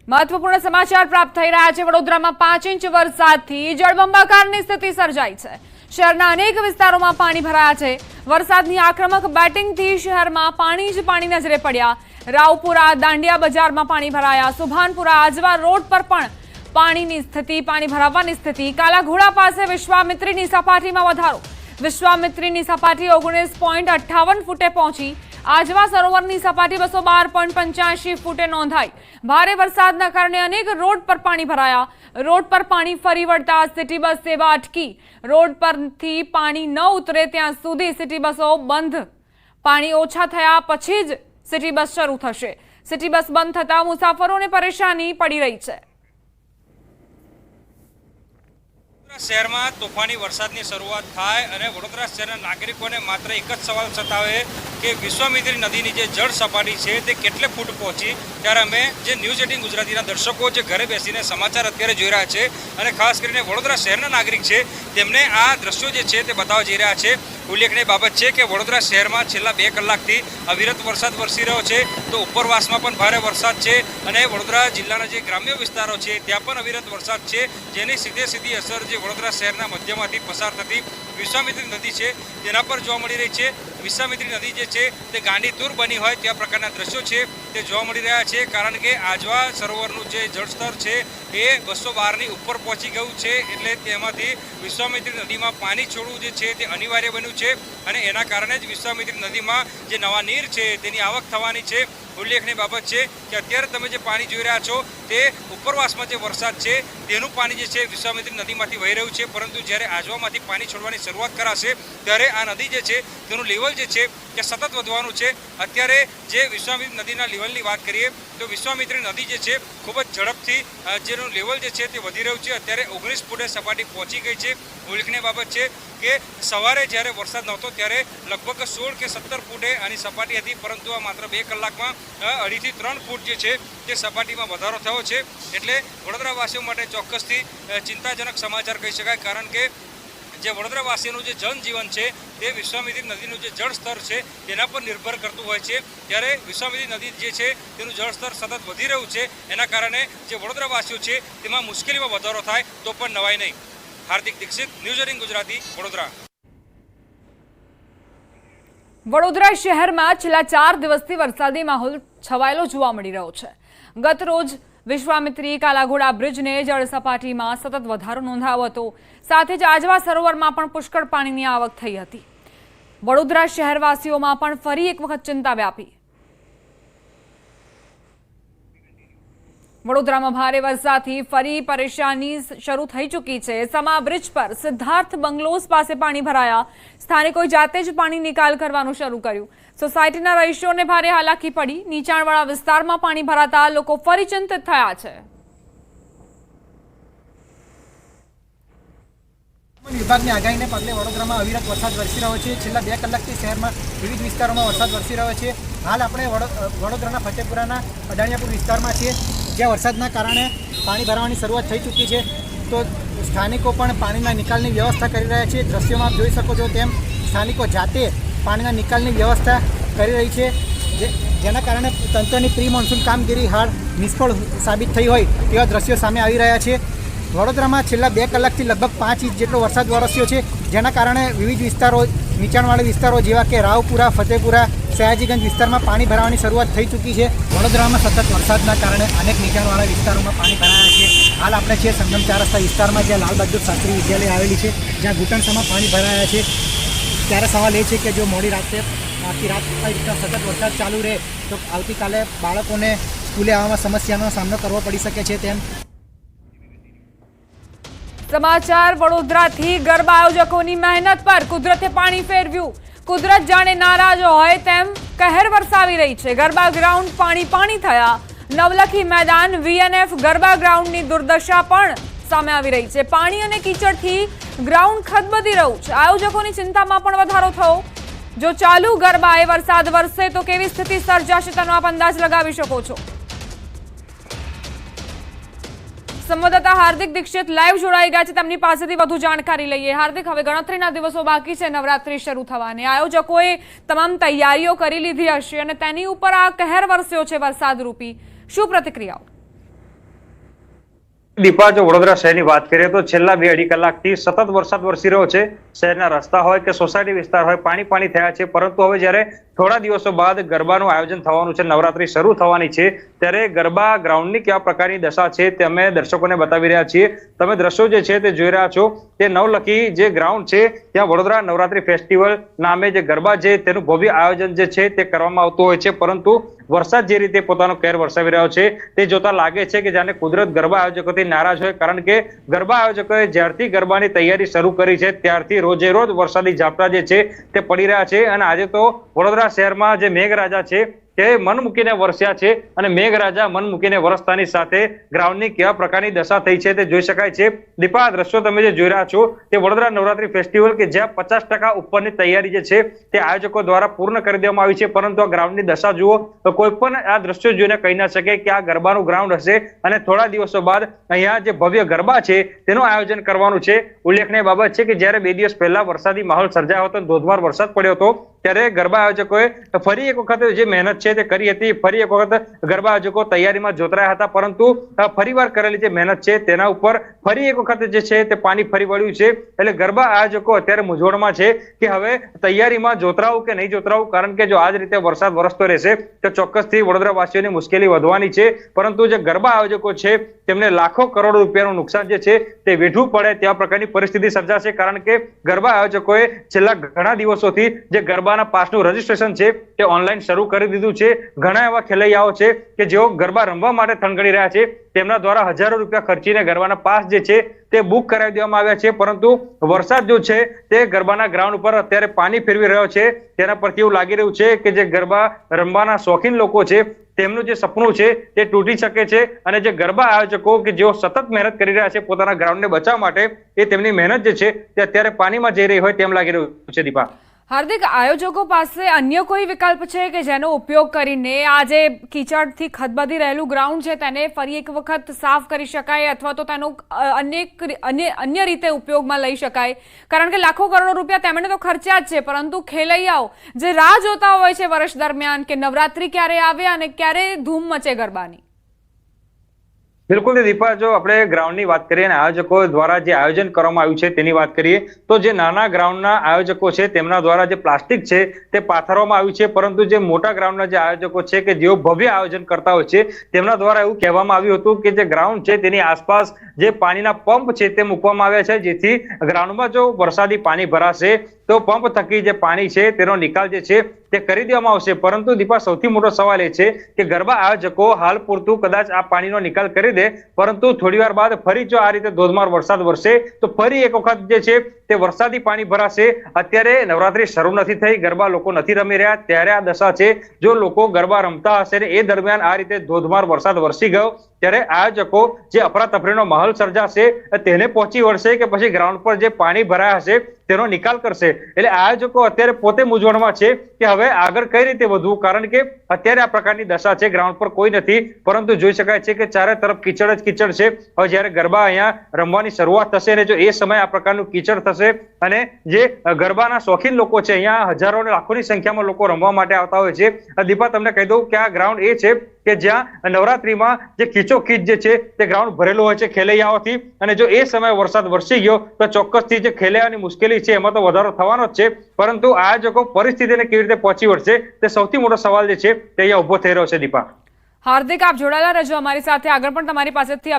મહત્વપૂર્ણ સમાચાર પ્રાપ્ત થઈ રહ્યા છે। વડોદરામાં 5 ઇંચ વરસાદથી જળબંબાકારની સ્થિતિ સર્જાઈ છે। શહેરના અનેક વિસ્તારોમાં પાણી ભરાયા છે। વરસાદની આક્રમક બેટિંગથી શહેરમાં પાણી જ પાણી નજરે પડ્યા। રાવપુરા દાંડિયા બજારમાં પાણી ભરાયા। સુભાનપુરા આજવા રોડ પર પણ પાણીની સ્થિતિ, પાણી ભરાવાની સ્થિતિ। કાલાઘોડા પાસે વિશ્વામિત્રીની સપાટીમાં વધારો। વિશ્વામિત્રીની સપાટી 19.58 ફૂટે પહોંચી। આજવા સરોવરની સપાટી 212.85 ફૂટે નોંધાઈ। ભારે વરસાદના કારણે અનેક રોડ પર પાણી ભરાયા। રોડ પર પાણી ફરી વળતા સિટી બસ સેવા અટકી। રોડ પરથી પાણી ન ઉતરે ત્યાં સુધી સિટી બસો બંધ। પાણી ઓછા થયા પછી જ સિટી બસ શરૂ થશે। સિટી બસ બંધ થતા મુસાફરોને પરેશાની પડી રહી છે। શહેરમાં તોફાની વરસાદની શરૂઆત થાય અને વડોદરા શહેરના નાગરિકોને માત્ર એક જ સવાલ સતાવે કે વિશ્વામિત્રી નદીની જે જળ સપાટી છે તે કેટલે ફૂટ પહોંચી। ત્યારે અમે જે ન્યૂઝ 18 ગુજરાતીના દર્શકો જે ઘરે બેસીને સમાચાર અત્યારે જોઈ રહ્યા છે અને ખાસ કરીને વડોદરા શહેરના નાગરિક છે તેમને આ દ્રશ્યો જે છે તે બતાવવા જઈ રહ્યા છે। ઉલ્લેખનીય બાબત છે કે વડોદરા શહેરમાં છેલ્લા 2 કલાકથી અવિરત વરસાદ વરસી રહ્યો છે, તો ઉપરવાસમાં પણ ભારે વરસાદ છે અને વડોદરા જિલ્લાના જે ગ્રામ્ય વિસ્તારો છે ત્યાં પણ અવિરત વરસાદ છે, જેની સીધી અસર જે વડોદરા શહેરના મધ્યમાંથી પસાર થતી વિશ્વામિત્રી નદી છે તેના પર જોવા મળી રહી છે। વિશ્વામિત્રી નદી જે છે તે ગાંડીતુર બની હોય તેવા પ્રકારના દ્રશ્યો છે તે જોવા મળી રહ્યા છે, કારણ કે આજવા સરોવરનું જે જળસ્તર છે એ 212ની ઉપર પહોંચી ગયું છે। એટલે તેમાંથી વિશ્વામિત્રી નદીમાં પાણી છોડવું જે છે તે અનિવાર્ય બન્યું છે અને એના કારણે જ વિશ્વામિત્રી નદીમાં જે નવા નીર છે તેની આવક થવાની છે। ઉલ્લેખનીય બાબત છે કે અત્યારે તમે જે પાણી જોઈ રહ્યા છો તે ઉપરવાસમાં જે વરસાદ છે તેનું પાણી જે છે વિશ્વામિત્રી નદીમાંથી વહી રહ્યું છે, પરંતુ જ્યારે આજવામાંથી પાણી છોડવાની શરૂઆત કરાશે ત્યારે આ નદી જે છે તેનું લેવલ જે છે તે સતત વધવાનું છે। અત્યારે જે વિશ્વામિત્રી નદીના લેવલની વાત કરીએ તો વિશ્વામિત્રી નદી જે છે ખૂબ જ ઝડપથી જેનું લેવલ જે છે તે વધી રહ્યું છે। અત્યારે 19 ફૂટે સપાટી પહોંચી ગઈ છે। ઉલ્લેખનીય બાબત છે કે સવારે જ્યારે વરસાદ નહોતો ત્યારે લગભગ 16 કે 17 ફૂટે આની સપાટી હતી, પરંતુ આ માત્ર 2 કલાકમાં 2.5 થી 3 ફૂટ જે છે તે સપાટીમાં વધારો થયો છે। એટલે વડોદરાવાસીઓ માટે ચોક્કસથી ચિંતાજનક સમાચાર કહી શકાય, કારણ કે જે વડોદરાવાસીઓનું જે જનજીવન છે તે વિશ્વામિત્રી નદીનું જે જળ સ્તર છે તેના પર નિર્ભર કરતું હોય છે। ત્યારે વિશ્વામિત્રી નદી જે છે તેનું જળસ્તર સતત વધી રહ્યું છે, એના કારણે જે વડોદરાવાસીઓ છે તેમાં મુશ્કેલીમાં વધારો થાય તો પણ નવાઈ નહીં। હાર્દિક દીક્ષિત, ન્યૂઝ 18 ગુજરાતી, વડોદરા। વડોદરા શહેરમાં છેલ્લા 4 દિવસથી વરસાદી માહોલ છવાયેલો જોવા મળી રહ્યો છે। ગત રોજ વિશ્વામિત્રી કાલાઘોડા બ્રિજને જળ સપાટીમાં સતત વધારો નોંધાયો હતો, સાથે જ આજવા સરોવરમાં પણ પુષ્કળ પાણીની આવક થઈ હતી। વડોદરા શહેરવાસીઓમાં પણ ફરી એક વખત ચિંતા વ્યાપી। વડોદરામાં ભારે વરસાદથી ફરી પરેશાની શરૂ થઈ ચૂકી છે। સમા બ્રિજ પર સિદ્ધાર્થ બંગલોઝ પાસે પાણી ભરાયા। સ્થાનિકોએ જાતે જ પાણી નિકાલ કરવાનું શરૂ કર્યું। સોસાયટીના રહીશોને ભારે હાલાકી પડી। નીચાણવાળા વિસ્તારમાં પાણી ભરાતા લોકો ફરી ચિંતિત થયા છે। વિભાગની આગાહીને પગલે વડોદરામાં અવિરત વરસાદ વરસી રહ્યો છે। છેલ્લા 2 કલાકથી શહેરમાં વિવિધ વિસ્તારોમાં વરસાદ વરસી રહ્યો છે। હાલ આપણે વડોદરાના ફતેપુરાના અડાણિયાપુર વિસ્તારમાં છીએ, જ્યાં વરસાદના કારણે પાણી ભરાવાની શરૂઆત થઈ ચૂકી છે। તો સ્થાનિકો પણ પાણીના નિકાલની વ્યવસ્થા કરી રહ્યા છે। દ્રશ્યોમાં આપ જોઈ શકો છો તેમ સ્થાનિકો જાતે પાણીના નિકાલની વ્યવસ્થા કરી રહી છે, જેના કારણે તંત્રની પ્રી મોન્સૂન કામગીરી હાલ નિષ્ફળ સાબિત થઈ હોય તેવા દ્રશ્યો સામે આવી રહ્યા છે। વડોદરામાં છેલ્લા 2 કલાકથી લગભગ 5 ઇંચ જેટલો વરસાદ વરસ્યો છે, જેના કારણે વિવિધ વિસ્તારો, નીચાણવાળા વિસ્તારો જેવા કે રાવપુરા, ફતેપુરા, સયાજીગંજ વિસ્તારમાં પાણી ભરાવાની શરૂઆત થઈ ચૂકી છે। વડોદરામાં સતત વરસાદના કારણે અનેક નીચાણવાળા વિસ્તારોમાં પાણી ભરાયા છે। હાલ આપણે છીએ સંગમ 4 રસ્તા વિસ્તારમાં, જ્યાં લાલ બહાદુર શાસ્ત્રી વિદ્યાલય આવેલી છે, જ્યાં ઘૂંટણસમાં પાણી ભરાયા છે। ત્યારે સવાલ એ છે કે જો મોડી રાતે આખી રાત આ રીતના સતત વરસાદ ચાલુ રહે તો આવતીકાલે બાળકોને સ્કૂલે આવવામાં સમસ્યાનો સામનો કરવો પડી શકે છે। તેમ સમાચાર વડોદરાથી ગરબા આયોજકોની મહેનત પર કુદરતે પાણી ફેરવ્યું। કુદરત જાણે નારાજ હોય તેમ કહેર વરસાવી રહી છે। ગરબા ગ્રાઉન્ડ પાણી થયા। નવલખી મેદાન, VNF ગરબા ગ્રાઉન્ડની દુર્દશા પણ સામે આવી રહી છે। પાણી અને કીચડથી ગ્રાઉન્ડ ખદબદી રહ્યું છે। આયોજકોની ચિંતામાં પણ વધારો થયો। જો ચાલુ ગરબાએ વરસાદ વરસે તો કેવી સ્થિતિ સર્જાશે તેનો આપ અંદાજ લગાવી શકો છો। સંવાદદાતા હાર્દિક દીક્ષિત લાઈવ જોડાઈ ગયા છે, તેમની પાસેથી વધુ જાણકારી લઈએ। હાર્દિક, હવે ગણતરીના દિવસો બાકી છે નવરાત્રી શરૂ થવાની। આયોજકોએ તમામ તૈયારીઓ કરી લીધી હશે અને તેની ઉપર આ કહેર વરસ્યો છે વરસાદ રૂપી। શું પ્રતિક્રિયાઓ? દીપા, જો વડોદરા શહેરની વાત કરીએ તો છેલ્લા 2-2.5 કલાકથી સતત વરસાદ વરસી રહ્યો છે. શહેરના રસ્તા હોય કે સોસાયટી વિસ્તાર હોય પાણી થયા છે. પરંતુ હવે જ્યારે થોડા દિવસો બાદ ગરબાનું આયોજન થવાનું છે, નવરાત્રી શરૂ થવાની છે, ત્યારે ગરબા ગ્રાઉન્ડની કેવા પ્રકારની દશા છે તે અમે દર્શકોને બતાવી રહ્યા છીએ. તમે દ્રશ્યો જે છે તે જોઈ રહ્યા છો. તે નવલખી જે ગ્રાઉન્ડ છે ત્યાં વડોદરા નવરાત્રી ફેસ્ટિવલ નામે જે ગરબા છે તેનું ભવ્ય આયોજન જે છે તે કરવામાં આવતું હોય છે. પરંતુ વરસાદ જે રીતે પોતાનો કેર વરસાવી રહ્યો છે તે જોતા લાગે છે કે જાણે કુદરત ગરબા આયોજકોથી નારાજ હોય. કારણ કે ગરબા આયોજકોએ જ્યારથી ગરબાની તૈયારી શરૂ કરી છે ત્યારથી રોજે રોજ વરસાદી ઝાપટા જે છે તે પડી રહ્યા છે. અને આજે તો વડોદરા શહેરમાં જે મેઘરાજા છે તે મન મૂકીને વરસ્યા છે. અને મેઘરાજા મન મૂકીને વરસતાની સાથે ગ્રાઉન્ડની કેવા પ્રકારની દશા થઈ છે તે જોઈ શકાય છે. દીપા, આ દ્રશ્યો તમે જે જોઈ રહ્યા છો તે વડોદરા નવરાત્રી ફેસ્ટિવલ કે જ્યાં 50% ઉપરની તૈયારી જે છે તે આયોજકો દ્વારા પૂર્ણ કરી દેવામાં આવી છે. પરંતુ આ ગ્રાઉન્ડની દશા જુઓ તો કોઈ પણ આ દ્રશ્યો જોઈને કહી ના શકે કે આ ગરબાનું ગ્રાઉન્ડ હશે અને થોડા દિવસો બાદ અહીંયા જે ભવ્ય ગરબા છે તેનું આયોજન કરવાનું છે. ઉલ્લેખનીય બાબત છે કે જ્યારે 2 દિવસ પહેલા વરસાદી માહોલ સર્જાયો હતો, ધોધમાર વરસાદ પડ્યો હતો, ત્યારે ગરબા આયોજકોએ ફરી એક વખત જે મહેનત છે તે કરી હતી. ફરી એક વખત ગરબા આયોજકો તૈયારીમાં જોતરાયા હતા. પરંતુ ફરીવાર કરેલી જે મહેનત છે તેના ઉપર ફરી એક વખત જે છે તે પાણી ફરી વળ્યું છે. એટલે ગરબા આયોજકો અત્યારે મૂંઝવણમાં છે કે હવે તૈયારીમાં જોતરાવું કે નહીં જોતરાવું. કારણ કે જો આ જ રીતે વરસાદ વરસતો રહેશે તો ચોક્કસથી વડોદરાવાસીઓની મુશ્કેલી વધવાની છે. પરંતુ જે ગરબા આયોજકો છે તેમને લાખો કરોડો રૂપિયાનું નુકસાન જે છે તે વેઠવું પડે તેવા પ્રકારની પરિસ્થિતિ સર્જાશે. કારણ કે ગરબા આયોજકોએ છેલ્લા ઘણા દિવસોથી જે ગરબાના પાસનું રજીસ્ટ્રેશન છે તે ઓનલાઈન શરૂ કરી દીધું છે. ઘણા એવા ખેલૈયાઓ છે કે જેઓ ગરબા રમવા માટે થનગડી રહ્યા છે. તેમના દ્વારા હજારો રૂપિયા ખર્ચીને ગરબાના પાસ જે છે તે બુક કરાવી દેવામાં આવ્યા છે. પરંતુ વરસાદ જો છે તે ગરબાના ગ્રાઉન્ડ ઉપર અત્યારે પાણી ફેરવી રહ્યો છે. તેના પરથી એવું લાગી રહ્યું છે કે જે ગરબા રમવાના શોખીન લોકો છે તેમનું જે સપનું છે તે તૂટી શકે છે. અને જે ગરબા આયોજકો કે જેઓ સતત મહેનત કરી રહ્યા છે પોતાના ગ્રાઉન્ડને બચાવવા માટે, એ તેમની મહેનત જે છે તે અત્યારે પાણીમાં જઈ રહી હોય તેમ લાગી રહ્યું છે. દીપા, હાર્દિક, આયોજકો પાસે અન્ય કોઈ વિકલ્પ છે કે જેનો ઉપયોગ કરીને આ જે કીચડથી ખદબદી રહેલું ગ્રાઉન્ડ છે તેને ફરી એક વખત સાફ કરી શકાય અથવા તો તેનો અન્ય રીતે ઉપયોગમાં લઈ શકાય? કારણ કે લાખો કરોડો રૂપિયા તેમણે તો ખર્ચ્યા જ છે, પરંતુ ખેલૈયાઓ જે રાહ જોતા હોય છે વર્ષ દરમિયાન કે નવરાત્રી ક્યારે આવે અને ક્યારે ધૂમ મચે ગરબાની. બિલકુલ દીપા, જો આપણે ગ્રાઉન્ડની વાત કરીએ અને આયોજકો દ્વારા જે આયોજન કરવામાં આવ્યું છે તેની વાત કરીએ તો જે નાના ગ્રાઉન્ડના આયોજકો છે તેમના દ્વારા જે પ્લાસ્ટિક છે તે પાથરવામાં આવ્યું છે. પરંતુ જે મોટા ગ્રાઉન્ડના જે આયોજકો છે કે જેઓ ભવ્ય આયોજન કરતા હોય છે તેમના દ્વારા એવું કહેવામાં આવ્યું હતું કે જે ગ્રાઉન્ડ છે તેની આસપાસ જે પાણીના પંપ છે તે મૂકવામાં આવ્યા છે, જેથી ગ્રાઉન્ડમાં જો વરસાદી પાણી ભરાશે તો પંપ થકી જે પાણી છે તેનો નિકાલ જે છે તે કરી દેવામાં આવશે. પરંતુ દીપા, સૌથી મોટો સવાલ એ છે કે ગરબા આયોજકો હાલ પૂરતું કદાચ આ પાણીનો નિકાલ કરી દે, પરંતુ થોડી વાર બાદ ફરી જો આ રીતે ધોધમાર વરસાદ વરસે તો ફરી એક વખત જે છે તે વરસાદી પાણી ભરાશે. અત્યારે નવરાત્રી શરૂ નથી થઈ, ગરબા લોકો નથી રમી રહ્યા, ત્યારે આ દશા છે. જો લોકો ગરબા રમતા હશે ને એ દરમિયાન આ રીતે ધોધમાર વરસાદ વરસી ગયો ત્યારે આયોજકો જે અફરાતફરીનો માહોલ સર્જાશે તેને પહોંચી વળશે કે પછી ગ્રાઉન્ડ પર જે પાણી ભરાયા હશે તેનો નિકાલ કરશે. એટલે આયોજકો અત્યારે પોતે મૂંઝવણમાં છે કે હવે આગળ કઈ રીતે વધવું. કારણ કે અત્યારે આ પ્રકારની દશા છે, ગ્રાઉન્ડ પર કોઈ નથી, પરંતુ જોઈ શકાય છે કે ચારે તરફ કીચડ જ કીચડ છે. હવે જ્યારે ગરબા અહીંયા રમવાની શરૂઆત થશે ને જો એ સમયે આ પ્રકારનું કીચડ થશે અને જે ગરબાના શોખીન લોકો છે, અહીંયા હજારો અને લાખોની સંખ્યામાં લોકો રમવા માટે આવતા હોય છે. દીપા, તમને કહી દઉં કે આ ગ્રાઉન્ડ એ છે કે જ્યાં નવરાત્રીમાં જે કીચોકીચ જે છે તે ગ્રાઉન્ડ ભરેલું હોય છે ખેલૈયાઓથી. અને જો એ સમયે વરસાદ વરસી ગયો તો ચોક્કસથી જે ખેલૈયાની મુશ્કેલી છે એમાં તો વધારો થવાનો જ છે. પરંતુ આયોજકો પરિસ્થિતિને કેવી રીતે પહોંચી વળશે તે સૌથી મોટો સવાલ જે છે તે અહીંયા ઉભો થઈ રહ્યો છે. દીપા, હાર્દિક, આપ જોડાયેલા રહેજો અમારી સાથે. આગળ પણ તમારી પાસેથી